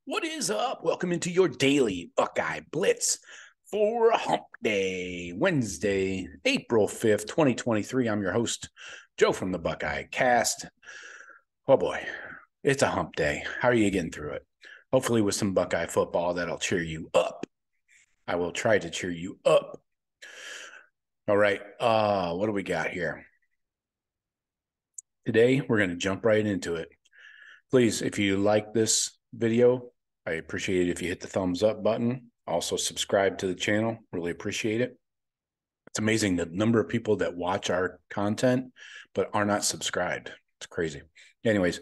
What is up? Welcome into your daily Buckeye Blitz for Hump Day, Wednesday, April 5th, 2023. I'm your host, Joe from the Buckeye Cast. Oh boy, it's a hump day. How are you getting through it? Hopefully with some Buckeye football that'll cheer you up. I will try to cheer you up. All right, what do we got here? Today, we're going to jump right into it. Please, if you like this video, I appreciate it if you hit the thumbs up button. Also, subscribe to the channel. Really appreciate it. It's amazing the number of people that watch our content but are not subscribed. It's crazy. Anyways,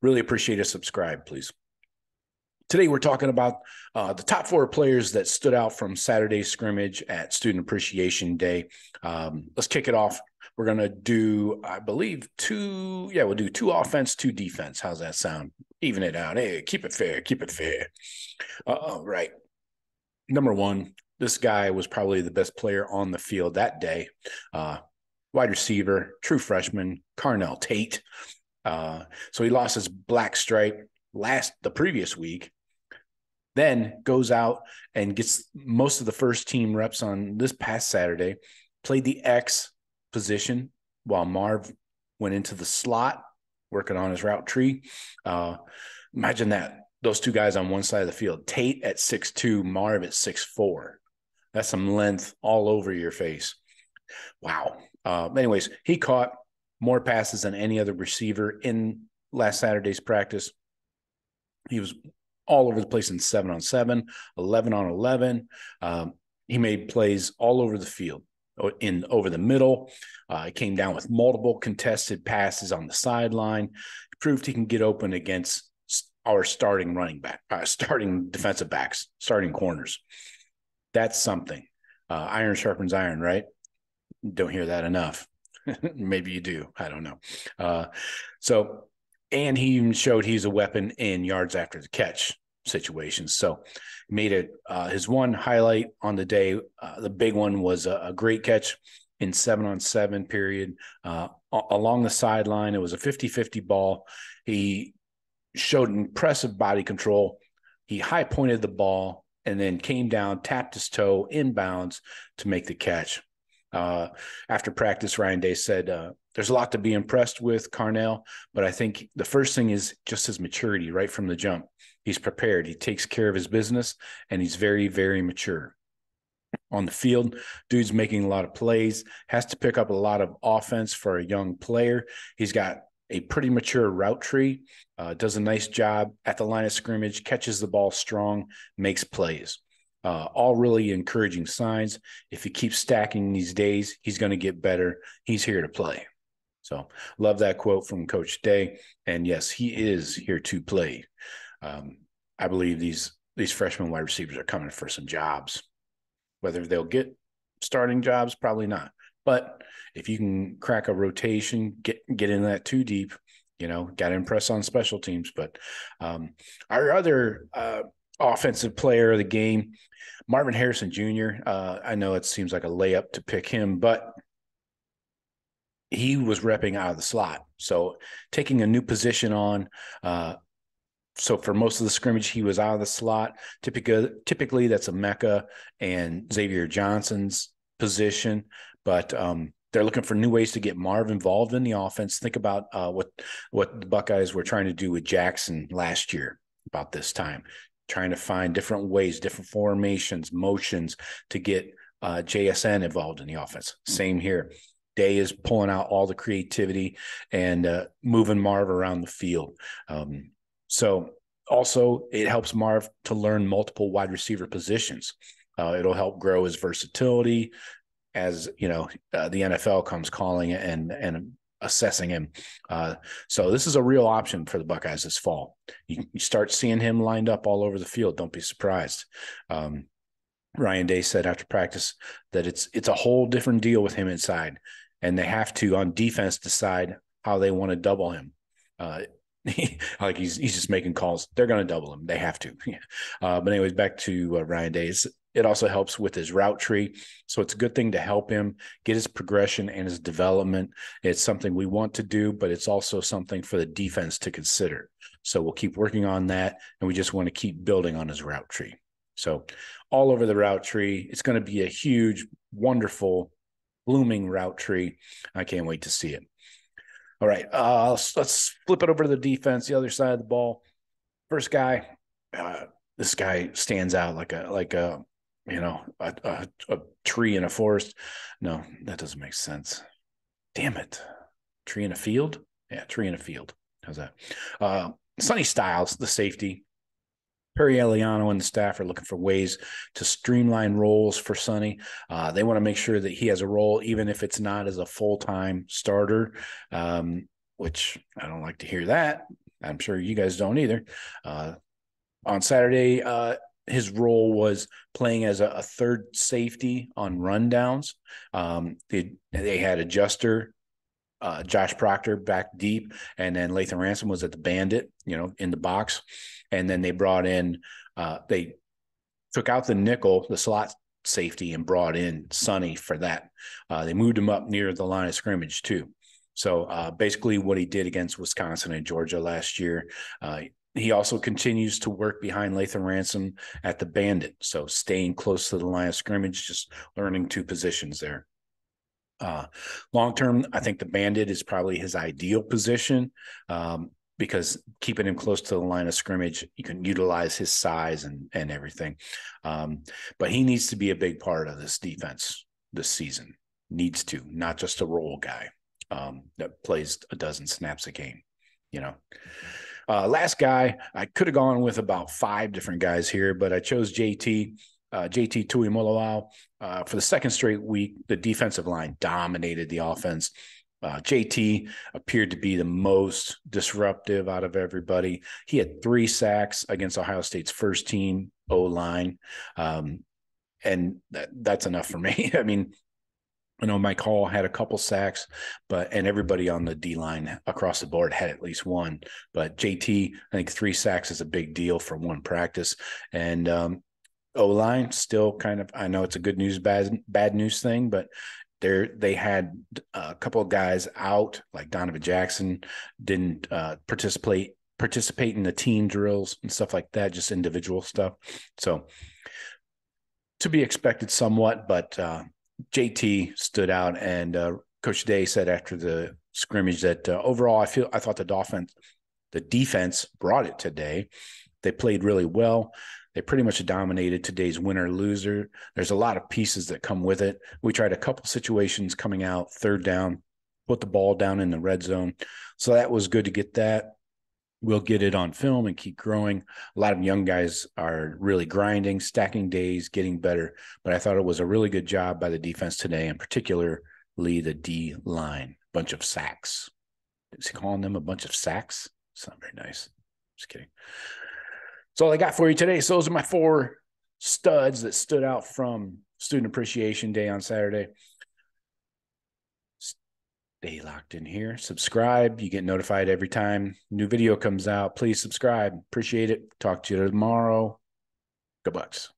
really appreciate a subscribe, please. Today, we're talking about the top 4 players that stood out from Saturday's scrimmage at Student Appreciation Day. Let's kick it off. We're going to do, I believe, we'll do 2 offense, 2 defense. How's that sound? Even it out. Hey, keep it fair. Keep it fair. Right. Number 1, this guy was probably the best player on the field that day. Wide receiver, true freshman, Carnell Tate. So he lost his black stripe the previous week, then goes out and gets most of the first team reps on this past Saturday, played the X position while Marv went into the slot working on his route tree. Imagine that, those 2 guys on one side of the field, Tate at 6'2", Marv at 6'4". That's some length all over your face. Wow. Anyways, he caught more passes than any other receiver in last Saturday's practice. He was all over the place in 7-on-7, 11-on-11. He made plays all over the field, over the middle. He came down with multiple contested passes on the sideline. He proved he can get open against our starting running back, starting defensive backs, starting corners. That's something. Iron sharpens iron, right? Don't hear that enough. Maybe you do. I don't know. And he even showed he's a weapon in yards after the catch situations. So made it his one highlight on the day. The big one was a great catch in 7-on-7 period along the sideline. It was a 50-50 ball. He showed impressive body control. He high pointed the ball and then came down, tapped his toe inbounds to make the catch. After practice, Ryan Day said, there's a lot to be impressed with Carnell, but I think the first thing is just his maturity right from the jump. He's prepared. He takes care of his business, and he's very, very mature. On the field, dude's making a lot of plays, has to pick up a lot of offense for a young player. He's got a pretty mature route tree, does a nice job at the line of scrimmage, catches the ball strong, makes plays. All really encouraging signs. If he keeps stacking these days, he's going to get better. He's here to play. So love that quote from Coach Day. And yes, he is here to play. I believe these freshman wide receivers are coming for some jobs. Whether they'll get starting jobs, probably not. But if you can crack a rotation, get in that too deep, got to impress on special teams. But our other offensive player of the game, Marvin Harrison Jr. I know it seems like a layup to pick him, but he was repping out of the slot. So taking a new position on. So for most of the scrimmage, he was out of the slot. Typically that's a Mecca and Xavier Johnson's position, but they're looking for new ways to get Marv involved in the offense. Think about what the Buckeyes were trying to do with Jackson last year about this time, trying to find different ways, different formations, motions to get JSN involved in the offense. Same here. Day is pulling out all the creativity and moving Marv around the field. So also it helps Marv to learn multiple wide receiver positions. It'll help grow his versatility as, the NFL comes calling and assessing him. So this is a real option for the Buckeyes this fall. You start seeing him lined up all over the field. Don't be surprised. Ryan Day said after practice that it's a whole different deal with him inside, and they have to, on defense, decide how they want to double him. Like he's just making calls. They're going to double him. They have to. But anyways, back to Ryan Day. It also helps with his route tree. So it's a good thing to help him get his progression and his development. It's something we want to do, but it's also something for the defense to consider. So we'll keep working on that, and we just want to keep building on his route tree. So all over the route tree, it's going to be a huge, wonderful, blooming route tree. I can't wait to see it. All right, let's flip it over to the defense, the other side of the ball. First guy, this guy stands out like a tree in a forest. No, that doesn't make sense. Damn it. Tree in a field? Yeah, tree in a field. How's that? Sonny Styles, the safety. Perry Eliano and the staff are looking for ways to streamline roles for Sonny. They want to make sure that he has a role, even if it's not as a full-time starter, which I don't like to hear that. I'm sure you guys don't either. On Saturday, his role was playing as a third safety on rundowns. They had adjuster Josh Proctor back deep, and then Lathan Ransom was at the bandit, in the box. And then they brought in, they took out the nickel, the slot safety, and brought in Sonny for that. They moved him up near the line of scrimmage too. So basically what he did against Wisconsin and Georgia last year. He also continues to work behind Lathan Ransom at the bandit. So staying close to the line of scrimmage, just learning two positions there. Long-term, I think the bandit is probably his ideal position, because keeping him close to the line of scrimmage, you can utilize his size and everything. But he needs to be a big part of this defense this season. Needs to, not just a role guy that plays a dozen snaps a game, Last guy, I could have gone with about 5 different guys here, but I chose JT Tuimoloau. For the second straight week, the defensive line dominated the offense. JT appeared to be the most disruptive out of everybody. He had 3 sacks against Ohio State's first team O-line. And that's enough for me. I mean, Mike Hall had a couple sacks, and everybody on the D-line across the board had at least one. But JT, I think 3 sacks is a big deal for one practice. And O-line still kind of, I know it's a good news, bad news thing, but they had a couple of guys out, like Donovan Jackson didn't participate in the team drills and stuff like that, just individual stuff. So to be expected somewhat, but JT stood out, and Coach Day said after the scrimmage that overall, I thought the defense brought it today. They played really well. They pretty much dominated today's winner loser. There's a lot of pieces that come with it. We tried a couple situations coming out, third down, put the ball down in the red zone. So that was good to get that. We'll get it on film and keep growing. A lot of young guys are really grinding, stacking days, getting better. But I thought it was a really good job by the defense today, and particularly the D line. Bunch of sacks. Is he calling them a bunch of sacks? It's not very nice. Just kidding. That's all I got for you today. So those are my 4 studs that stood out from Student Appreciation Day on Saturday. Stay locked in here. Subscribe. You get notified every time new video comes out. Please subscribe. Appreciate it. Talk to you tomorrow. Go Bucks.